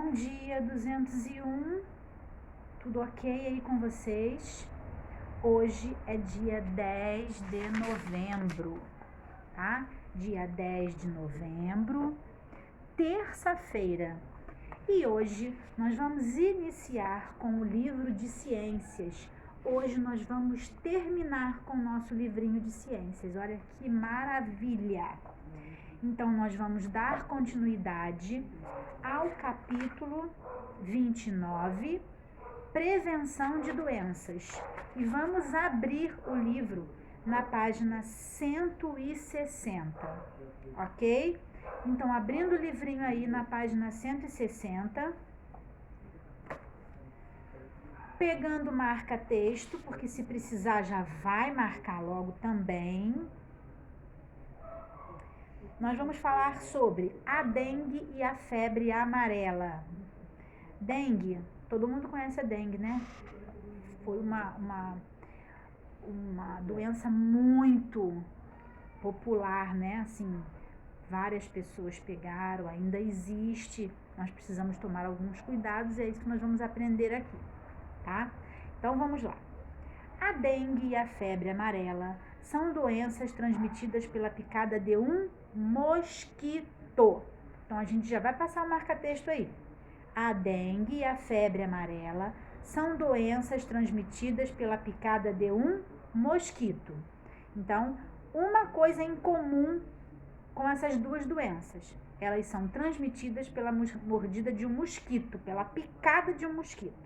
Bom dia, 201. Tudo ok aí com vocês? Hoje é dia 10 de novembro, tá? Dia 10 de novembro, terça-feira. E hoje nós vamos iniciar com o livro de ciências. Hoje nós vamos terminar com o nosso livrinho de ciências. Olha que maravilha! Então, nós vamos dar continuidade ao capítulo 29, Prevenção de Doenças. E vamos abrir o livro na página 160, ok? Então, abrindo o livrinho aí na página 160, pegando marca-texto, porque se precisar já vai marcar logo também. Nós vamos falar sobre a dengue e a febre amarela. Dengue, todo mundo conhece a dengue, né? Foi uma doença muito popular, né? Assim, várias pessoas pegaram, ainda existe. Nós precisamos tomar alguns cuidados e é isso que nós vamos aprender aqui, tá? Então, vamos lá. A dengue e a febre amarela são doenças transmitidas pela picada de um mosquito. Então, a gente já vai passar o marca-texto aí. A dengue e a febre amarela são doenças transmitidas pela picada de um mosquito. Então, uma coisa em comum com essas duas doenças. Elas são transmitidas pela mordida de um mosquito, pela picada de um mosquito.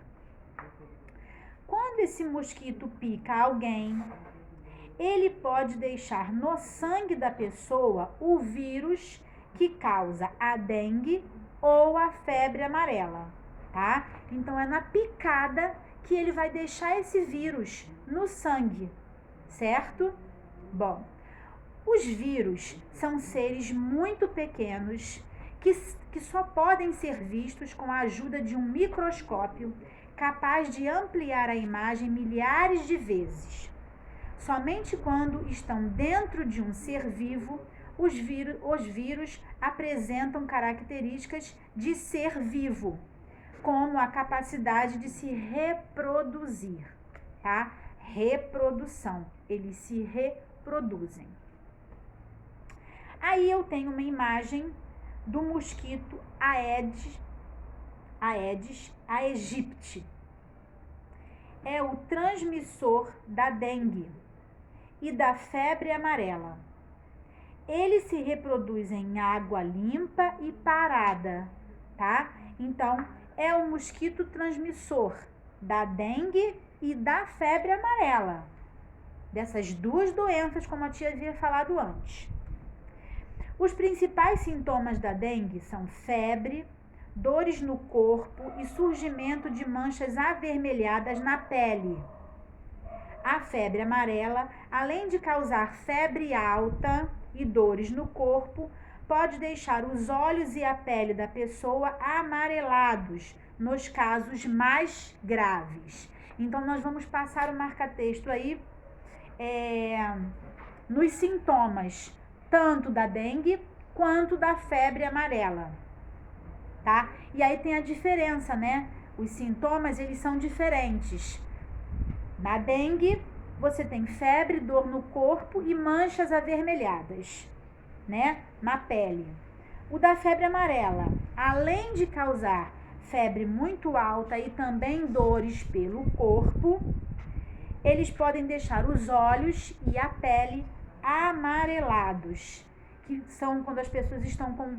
Quando esse mosquito pica alguém, ele pode deixar no sangue da pessoa o vírus que causa a dengue ou a febre amarela, tá? Então, é na picada que ele vai deixar esse vírus no sangue, certo? Bom, os vírus são seres muito pequenos que só podem ser vistos com a ajuda de um microscópio capaz de ampliar a imagem milhares de vezes. Somente quando estão dentro de um ser vivo, os vírus apresentam características de ser vivo, como a capacidade de se reproduzir, tá? Reprodução, eles se reproduzem. Aí eu tenho uma imagem do mosquito Aedes aegypti. É o transmissor da dengue e da febre amarela. Ele se reproduz em água limpa e parada, tá? Então, é o mosquito transmissor da dengue e da febre amarela. Dessas duas doenças, como a tia havia falado antes. Os principais sintomas da dengue são febre, dores no corpo e surgimento de manchas avermelhadas na pele. A febre amarela, além de causar febre alta e dores no corpo, pode deixar os olhos e a pele da pessoa amarelados, nos casos mais graves. Então, nós vamos passar o marca-texto aí nos sintomas, tanto da dengue quanto da febre amarela, tá? E aí tem a diferença, né? Os sintomas, eles são diferentes. Na dengue, você tem febre, dor no corpo e manchas avermelhadas, né? Na pele. O da febre amarela, além de causar febre muito alta e também dores pelo corpo, eles podem deixar os olhos e a pele amarelados, que são quando as pessoas estão com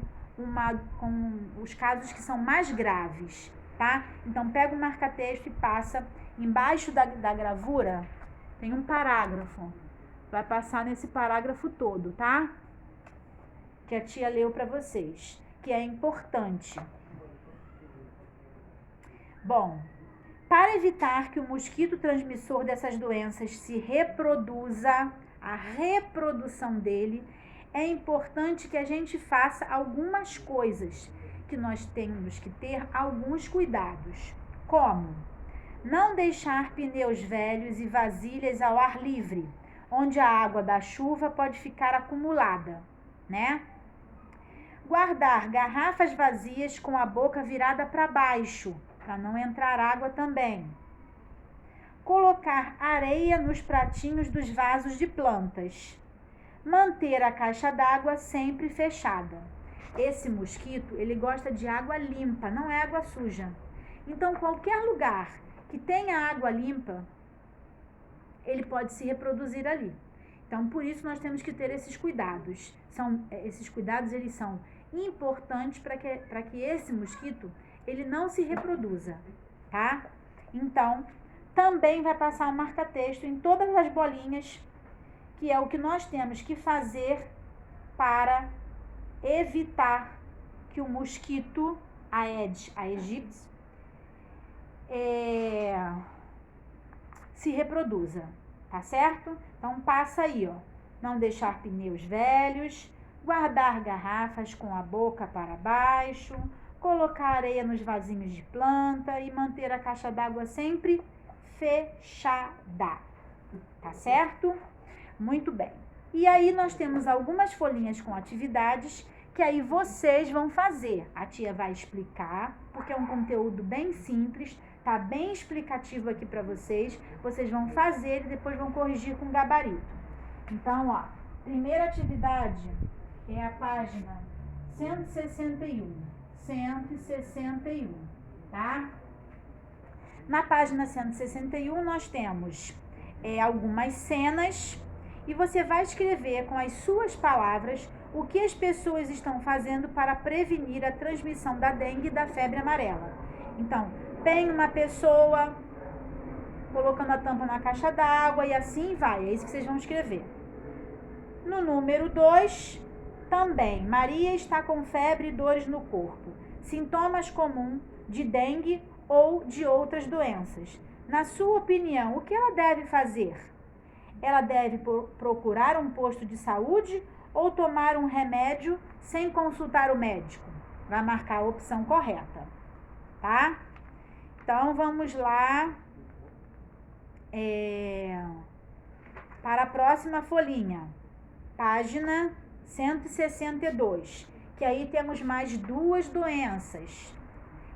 os casos que são mais graves, tá? Então, pega o marca-texto e passa embaixo da gravura, tem um parágrafo. Vai passar nesse parágrafo todo, tá? Que a tia leu para vocês, que é importante. Bom, para evitar que o mosquito transmissor dessas doenças se reproduza, a reprodução dele, é importante que a gente faça algumas coisas, que nós temos que ter alguns cuidados. Como? Não deixar pneus velhos e vasilhas ao ar livre, onde a água da chuva pode ficar acumulada, né? Guardar garrafas vazias com a boca virada para baixo, para não entrar água também. Colocar areia nos pratinhos dos vasos de plantas. Manter a caixa d'água sempre fechada. Esse mosquito, ele gosta de água limpa, não é água suja. Então, qualquer lugar que tenha água limpa, ele pode se reproduzir ali. Então, por isso nós temos que ter esses cuidados. Esses cuidados, eles são importantes para que esse mosquito, ele não se reproduza, tá? Então, também vai passar um marca-texto em todas as bolinhas, que é o que nós temos que fazer para evitar que o mosquito Aedes aegypti se reproduza, tá certo? Então passa aí, ó. Não deixar pneus velhos, guardar garrafas com a boca para baixo, colocar areia nos vasinhos de planta e manter a caixa d'água sempre fechada, tá certo? Muito bem. E aí nós temos algumas folhinhas com atividades que aí vocês vão fazer. A tia vai explicar, porque é um conteúdo bem simples, tá bem explicativo aqui para vocês. Vocês vão fazer e depois vão corrigir com gabarito. Então, ó, primeira atividade é a página 161. 161, tá? Na página 161 nós temos algumas cenas e você vai escrever com as suas palavras o que as pessoas estão fazendo para prevenir a transmissão da dengue e da febre amarela. Então, tem uma pessoa colocando a tampa na caixa d'água e assim vai, é isso que vocês vão escrever. No número 2, também, Maria está com febre e dores no corpo. Sintomas comuns de dengue ou de outras doenças. Na sua opinião, o que ela deve fazer? Ela deve procurar um posto de saúde ou tomar um remédio sem consultar o médico? Vai marcar a opção correta, tá? Então, vamos lá para a próxima folhinha. Página 162, que aí temos mais duas doenças,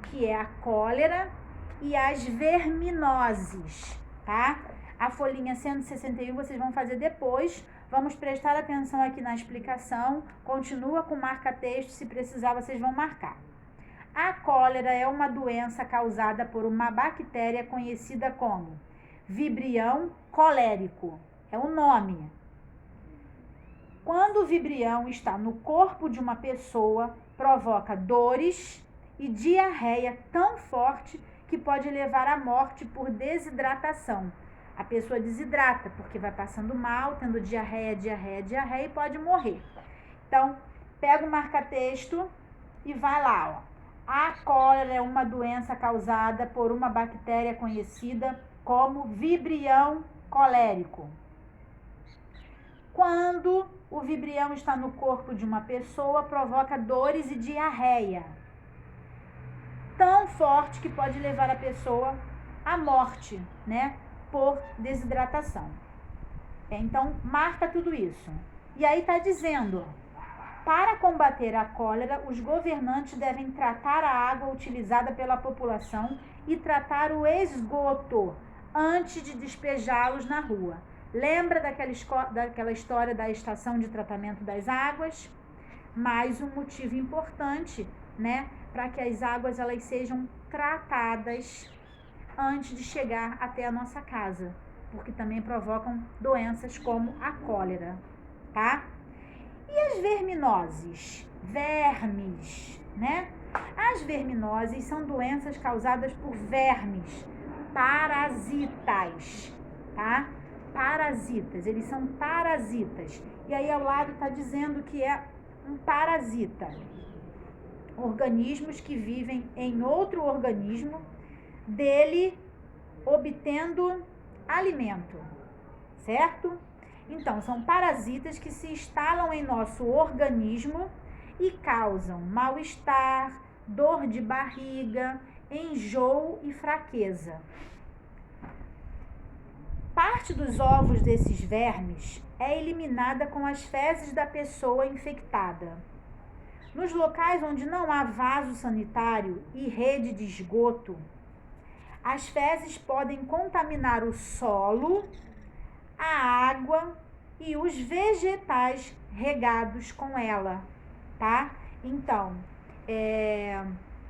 que é a cólera e as verminoses, tá? A folhinha 161 vocês vão fazer depois. Vamos prestar atenção aqui na explicação. Continua com marca-texto, se precisar vocês vão marcar. A cólera é uma doença causada por uma bactéria conhecida como Vibrião colérico. É o nome. Quando o vibrião está no corpo de uma pessoa, provoca dores e diarreia tão forte que pode levar à morte por desidratação. A pessoa desidrata porque vai passando mal, tendo diarreia e pode morrer. Então, pega o marca-texto e vai lá, ó. A cólera é uma doença causada por uma bactéria conhecida como Vibrião colérico. Quando o vibrião está no corpo de uma pessoa, provoca dores e diarreia tão forte que pode levar a pessoa à morte, né? Por desidratação. Então, marca tudo isso. E aí tá dizendo, para combater a cólera, os governantes devem tratar a água utilizada pela população e tratar o esgoto antes de despejá-los na rua. Lembra daquela história da estação de tratamento das águas? Mais um motivo importante, né, para que as águas elas sejam tratadas antes de chegar até a nossa casa, porque também provocam doenças como a cólera, tá? E as verminoses? Vermes, né? As verminoses são doenças causadas por vermes parasitas, tá? Parasitas, eles são parasitas. E aí ao lado está dizendo que é um parasita. Organismos que vivem em outro organismo, dele obtendo alimento, certo? Então, são parasitas que se instalam em nosso organismo e causam mal-estar, dor de barriga, enjoo e fraqueza. Parte dos ovos desses vermes é eliminada com as fezes da pessoa infectada. Nos locais onde não há vaso sanitário e rede de esgoto, as fezes podem contaminar o solo, a água e os vegetais regados com ela, tá? Então,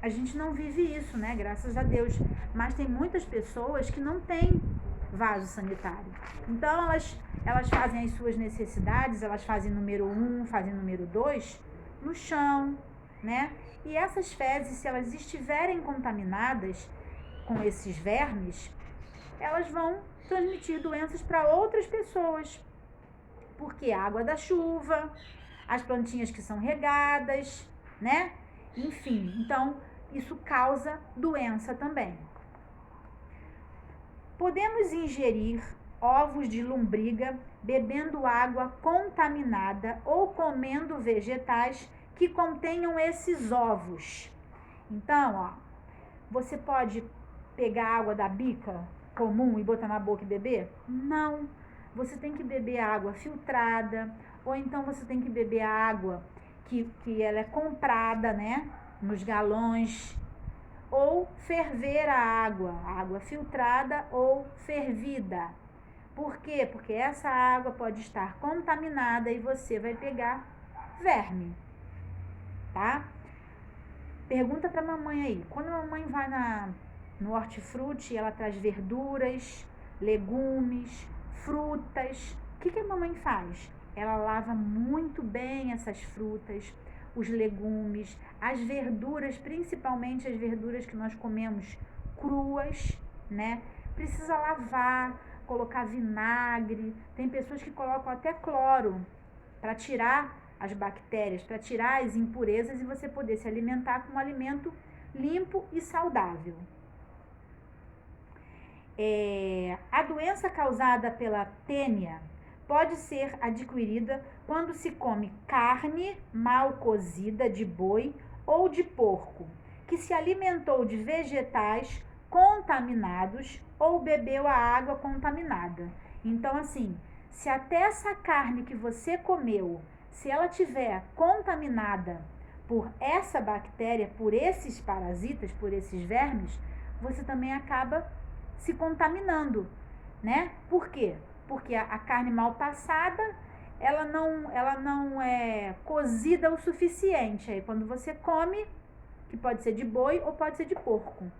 a gente não vive isso, né? Graças a Deus. Mas tem muitas pessoas que não têm vaso sanitário. Então, elas fazem as suas necessidades, elas fazem número 1, fazem número 2 no chão, né? E essas fezes, se elas estiverem contaminadas com esses vermes, elas vão transmitir doenças para outras pessoas. Porque a água da chuva, as plantinhas que são regadas, né? Enfim, então isso causa doença também. Podemos ingerir ovos de lombriga bebendo água contaminada ou comendo vegetais que contenham esses ovos. Então, ó, você pode pegar a água da bica comum e botar na boca e beber? Não. Você tem que beber água filtrada, ou então você tem que beber a água que ela é comprada, né, nos galões, ou ferver a água filtrada ou fervida. Por quê? Porque essa água pode estar contaminada e você vai pegar verme, tá? Pergunta pra mamãe aí, quando a mamãe vai no hortifruti, ela traz verduras, legumes, frutas, o que a mamãe faz? Ela lava muito bem essas frutas, os legumes, as verduras, principalmente as verduras que nós comemos cruas, né? Precisa lavar, colocar vinagre. Tem pessoas que colocam até cloro para tirar as bactérias, para tirar as impurezas e você poder se alimentar com um alimento limpo e saudável. A doença causada pela tênia pode ser adquirida quando se come carne mal cozida de boi ou de porco, que se alimentou de vegetais contaminados ou bebeu a água contaminada. Então, assim, se até essa carne que você comeu, se ela tiver contaminada por essa bactéria, por esses parasitas, por esses vermes, você também acaba se contaminando, né? Por quê? Porque a carne mal passada, ela não é cozida o suficiente. Aí quando você come, que pode ser de boi ou pode ser de porco,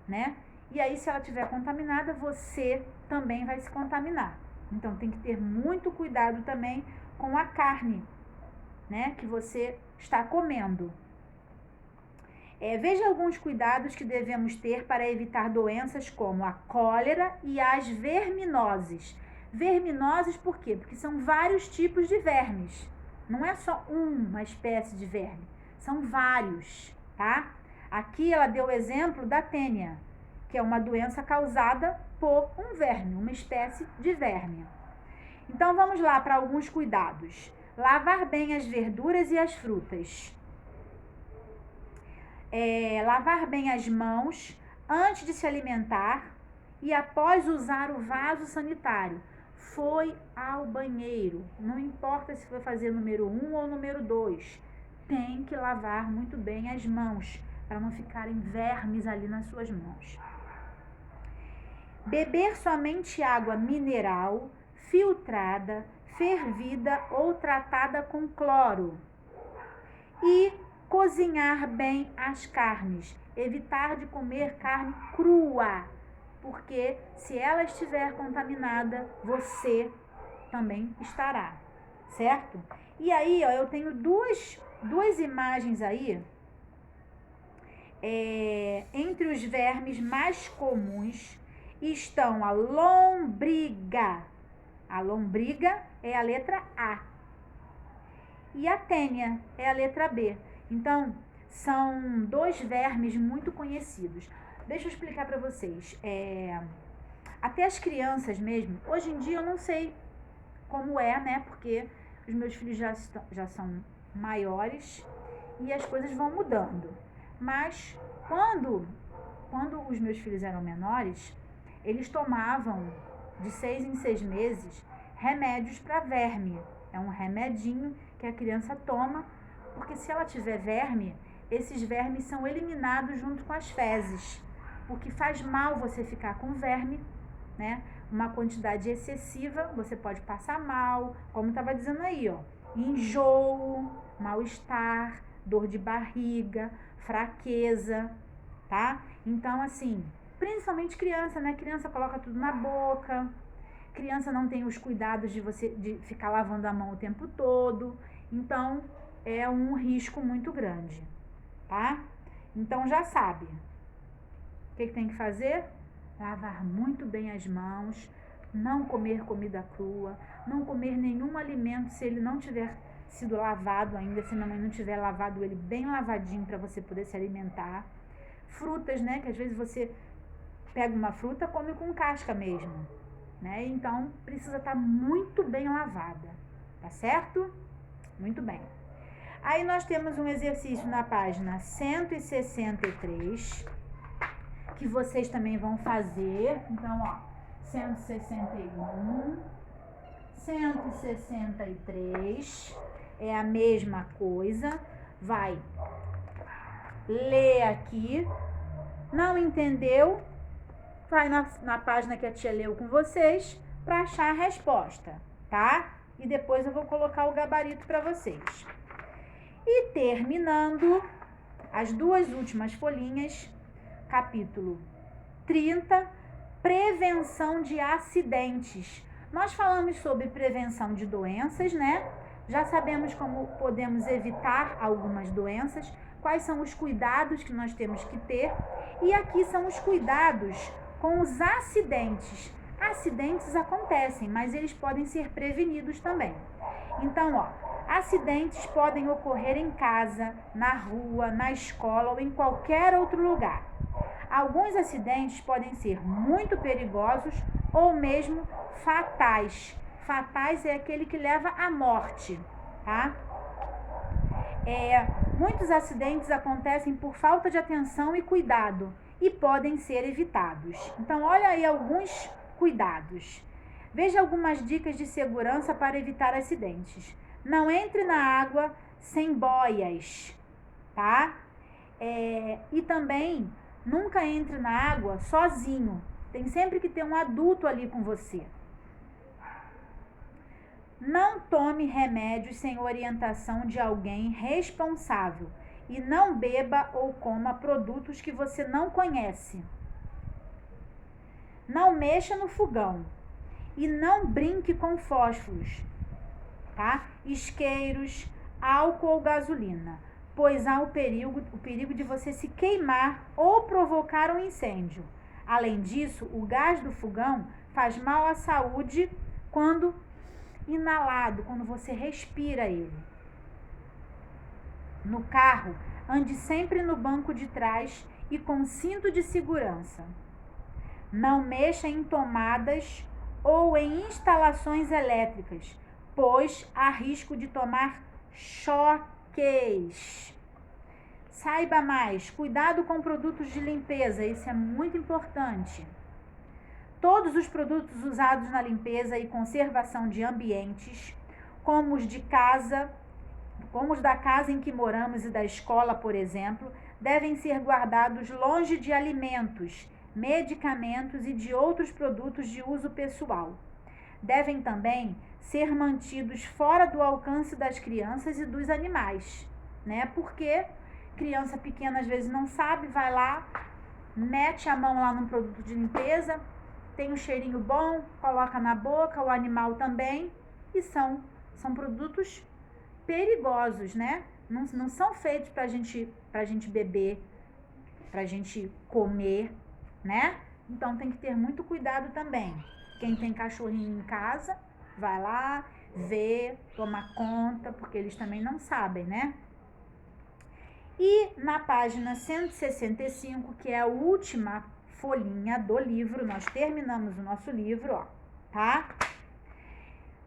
né? E aí se ela estiver contaminada, você também vai se contaminar. Então tem que ter muito cuidado também com a carne, né, que você está comendo. Veja alguns cuidados que devemos ter para evitar doenças como a cólera e as verminoses. Verminoses por quê? Porque são vários tipos de vermes. Não é só uma espécie de verme, são vários, tá? Aqui ela deu o exemplo da tênia, que é uma doença causada por um verme, uma espécie de verme. Então vamos lá para alguns cuidados. Lavar bem as verduras e as frutas. Lavar bem as mãos antes de se alimentar e após usar o vaso sanitário. Foi ao banheiro, não importa se foi fazer número 1 ou número 2, tem que lavar muito bem as mãos, para não ficarem vermes ali nas suas mãos. Beber somente água mineral, filtrada, fervida ou tratada com cloro. E cozinhar bem as carnes. Evitar de comer carne crua, porque se ela estiver contaminada, você também estará, certo? E aí, ó, eu tenho duas imagens aí, entre os vermes mais comuns estão a lombriga. A lombriga é a letra A. E a tênia é a letra B. Então, são dois vermes muito conhecidos. Deixa eu explicar para vocês. Até as crianças mesmo, hoje em dia eu não sei como é, né? Porque os meus filhos já são maiores e as coisas vão mudando. Mas quando os meus filhos eram menores, eles tomavam de 6 em 6 meses remédios para verme. É um remedinho que a criança toma Porque se ela tiver verme, esses vermes são eliminados junto com as fezes. Porque faz mal você ficar com verme, né? Uma quantidade excessiva, você pode passar mal, como estava dizendo aí, ó. Enjoo, mal-estar, dor de barriga, fraqueza, tá? Então, assim, principalmente criança, né? Criança coloca tudo na boca, criança não tem os cuidados de ficar lavando a mão o tempo todo, então é um risco muito grande, tá? Então já sabe. O que tem que fazer? Lavar muito bem as mãos, não comer comida crua, não comer nenhum alimento se ele não tiver sido lavado ainda, se a mamãe não tiver lavado ele bem lavadinho para você poder se alimentar. Frutas, né? Que às vezes você pega uma fruta, come com casca mesmo, né? Então precisa estar muito bem lavada, tá certo? Muito bem. Aí nós temos um exercício na página 163, que vocês também vão fazer. Então, ó, 161, 163, é a mesma coisa. Vai ler aqui. Não entendeu? Vai na página que a tia leu com vocês para achar a resposta, tá? E depois eu vou colocar o gabarito para vocês. E terminando, as duas últimas folhinhas, capítulo 30, prevenção de acidentes. Nós falamos sobre prevenção de doenças, né? Já sabemos como podemos evitar algumas doenças, quais são os cuidados que nós temos que ter. E aqui são os cuidados com os acidentes. Acidentes acontecem, mas eles podem ser prevenidos também. Então, ó, acidentes podem ocorrer em casa, na rua, na escola ou em qualquer outro lugar. Alguns acidentes podem ser muito perigosos ou mesmo fatais. Fatais é aquele que leva à morte, tá? Muitos acidentes acontecem por falta de atenção e cuidado e podem ser evitados. Então, olha aí alguns cuidados. Veja algumas dicas de segurança para evitar acidentes. Não entre na água sem boias, tá? E também nunca entre na água sozinho. Tem sempre que ter um adulto ali com você. Não tome remédios sem orientação de alguém responsável e não beba ou coma produtos que você não conhece. Não mexa no fogão e não brinque com fósforos, tá? Isqueiros, álcool ou gasolina, pois há o perigo de você se queimar ou provocar um incêndio. Além disso, o gás do fogão faz mal à saúde quando inalado, quando você respira ele. No carro, ande sempre no banco de trás e com cinto de segurança. Não mexa em tomadas ou em instalações elétricas, pois há risco de tomar choques. Saiba mais, cuidado com produtos de limpeza, isso é muito importante. Todos os produtos usados na limpeza e conservação de ambientes, como os da casa em que moramos e da escola, por exemplo, devem ser guardados longe de alimentos, medicamentos e de outros produtos de uso pessoal. Devem também ser mantidos fora do alcance das crianças e dos animais, né? Porque criança pequena às vezes não sabe, vai lá, mete a mão lá num produto de limpeza, tem um cheirinho bom, coloca na boca, o animal também, e são produtos perigosos, né? Não são feitos pra gente beber, pra gente comer, né? Então tem que ter muito cuidado também. Quem tem cachorrinho em casa, vai lá, vê, toma conta, porque eles também não sabem, né? E na página 165, que é a última folhinha do livro, nós terminamos o nosso livro, ó, tá?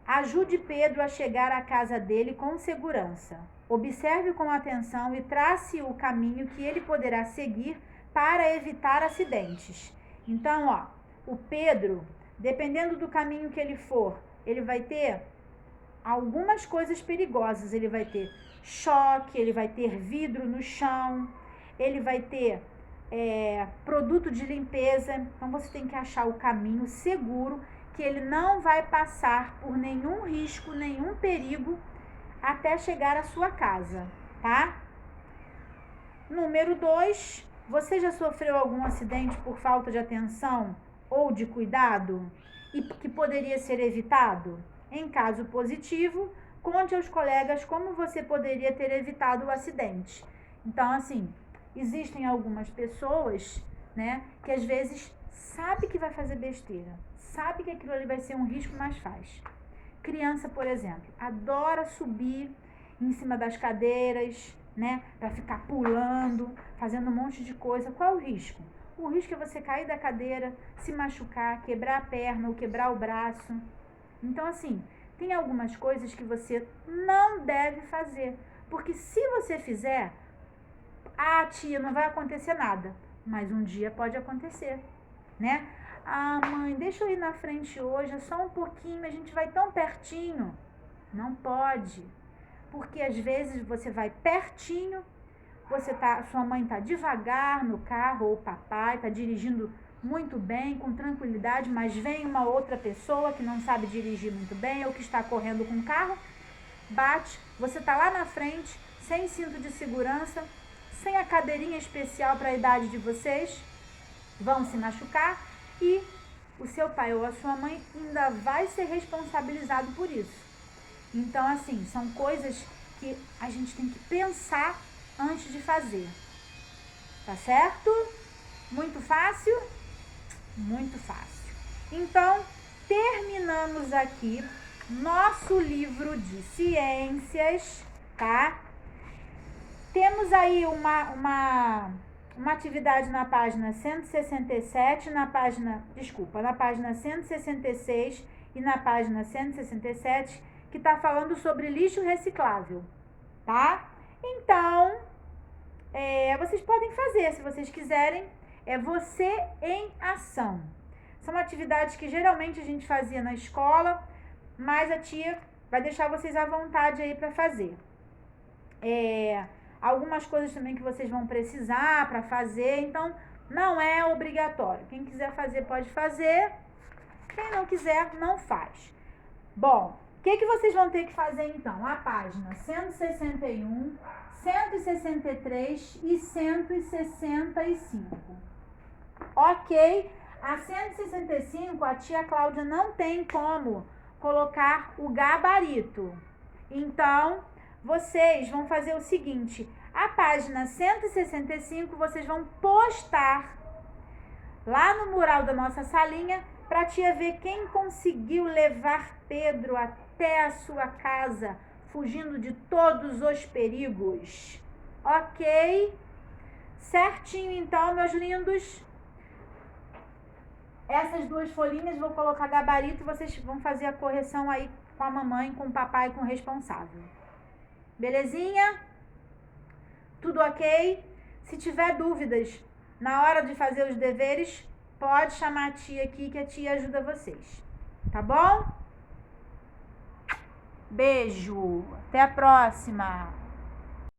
Ajude Pedro a chegar à casa dele com segurança. Observe com atenção e trace o caminho que ele poderá seguir para evitar acidentes. Então, ó, o Pedro, dependendo do caminho que ele for, ele vai ter algumas coisas perigosas. Ele vai ter choque, ele vai ter vidro no chão, ele vai ter produto de limpeza. Então você tem que achar o caminho seguro, que ele não vai passar por nenhum risco, nenhum perigo até chegar à sua casa, tá? Número 2, você já sofreu algum acidente por falta de atenção ou de cuidado e que poderia ser evitado? Em caso positivo, conte aos colegas como você poderia ter evitado o acidente. Então, assim, existem algumas pessoas, né, que às vezes sabe que vai fazer besteira, sabe que aquilo ali vai ser um risco, mas faz. Criança, por exemplo, adora subir em cima das cadeiras, né, para ficar pulando, fazendo um monte de coisa. Qual o risco? O risco é você cair da cadeira, se machucar, quebrar a perna ou quebrar o braço. Então, assim, tem algumas coisas que você não deve fazer, porque se você fizer, tia, não vai acontecer nada, mas um dia pode acontecer, né? Mãe, deixa eu ir na frente hoje, é só um pouquinho, a gente vai tão pertinho. Não pode, porque às vezes você vai pertinho, sua mãe tá devagar no carro, ou o papai tá dirigindo muito bem, com tranquilidade, mas vem uma outra pessoa que não sabe dirigir muito bem, ou que está correndo com o carro, bate, você tá lá na frente, sem cinto de segurança, sem a cadeirinha especial para a idade de vocês, vão se machucar e o seu pai ou a sua mãe ainda vai ser responsabilizado por isso. Então, assim, são coisas que a gente tem que pensar antes de fazer. Tá certo? Muito fácil? Muito fácil. Então, terminamos aqui nosso livro de ciências, tá? Temos aí uma atividade na página 167, na página 166 e na página 167, que está falando sobre lixo reciclável, tá? Então, vocês podem fazer, se vocês quiserem, você em ação. São atividades que geralmente a gente fazia na escola, mas a tia vai deixar vocês à vontade aí para fazer. Algumas coisas também que vocês vão precisar para fazer, então não é obrigatório. Quem quiser fazer, pode fazer. Quem não quiser, não faz. Bom, o que vocês vão ter que fazer então? A página 161, 163 e 165. Ok? A 165, a tia Cláudia não tem como colocar o gabarito. Então, vocês vão fazer o seguinte, a página 165 vocês vão postar lá no mural da nossa salinha para a tia ver quem conseguiu levar Pedro até a sua casa, fugindo de todos os perigos. Ok? Certinho então, meus lindos? Essas duas folhinhas vou colocar gabarito e vocês vão fazer a correção aí com a mamãe, com o papai, com o responsável. Belezinha? Tudo ok? Se tiver dúvidas na hora de fazer os deveres, pode chamar a tia aqui que a tia ajuda vocês. Tá bom? Beijo! Até a próxima!